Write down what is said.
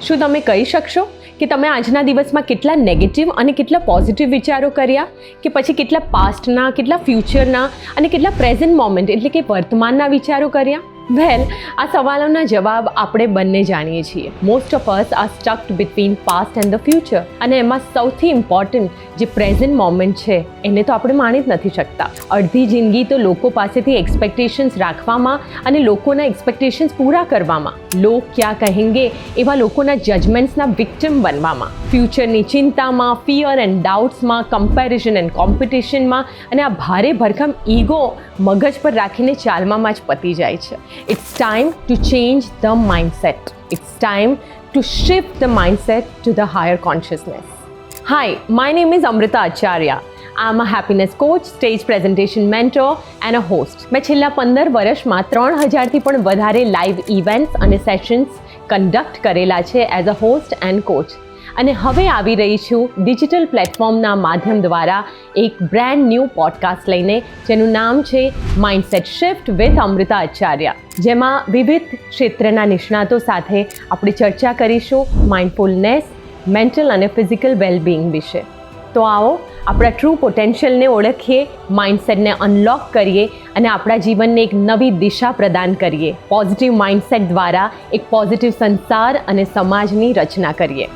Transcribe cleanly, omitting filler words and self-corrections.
શું તમે કહી શકશો કે તમે આજના દિવસમાં કેટલા નેગેટિવ અને કેટલા પોઝિટિવ વિચારો કર્યા, કે પછી કેટલા પાસ્ટના, કેટલા ફ્યુચરના અને કેટલા પ્રેઝન્ટ મોમેન્ટ એટલે કે વર્તમાનના વિચારો કર્યા? વેલ, આ સવાલોના જવાબ આપણે બંને જાણીએ છીએ. Most of us are stucked between past and the future. અને એમાં સૌથી ઇમ્પોર્ટન્ટ જે પ્રેઝન્ટ મોમેન્ટ છે એને તો આપણે માણી જ નથી શકતા. અડધી જિંદગી તો લોકો પાસેથી એક્સપેક્ટેશન્સ રાખવામાં અને લોકોના એક્સપેક્ટેશન્સ પૂરા કરવામાં, લોક ક્યાં કહેંગે એવા લોકોના જજમેન્ટ્સના વિક્ટિમ બનવામાં, ફ્યુચરની ચિંતામાં, ફિયર એન્ડ ડાઉટ્સમાં, કમ્પેરિઝન એન્ડ કોમ્પિટિશનમાં અને આ ભારે ભરખમ ઈગો મગજ પર રાખીને ચાલવામાં જ પતી જાય છે. It's time to change the mindset. It's time to shift the mindset to the higher consciousness. Hi, my name is Amrita Acharya. I'm a happiness coach, stage presentation mentor and a host. મેં છેલ્લા 15 વર્ષમાં 3000થી પણ વધારે live events અને sessions conduct કરેલા છે as a host and coach. અને હવે આવી રહી છું ડિજિટલ પ્લેટફોર્મના માધ્યમ દ્વારા એક બ્રેન્ડ ન્યૂ પોડકાસ્ટ લઈને, જેનું નામ છે mindset shift with Amrita Acharya, જેમાં વિવિધ ક્ષેત્રના નિષ્ણાતો સાથે આપણે ચર્ચા કરીશું માઇન્ડફુલનેસ, મેન્ટલ અને ફિઝિકલ વેલબિંગ વિશે. તો આવો આપણા ટ્રુ પોટેન્શિયલને ઓળખીએ, માઇન્ડસેટને અનલોક કરીએ અને આપણા જીવનને એક નવી દિશા પ્રદાન કરીએ. પોઝિટિવ માઇન્ડસેટ દ્વારા એક પોઝિટિવ સંસાર અને સમાજની રચના કરીએ.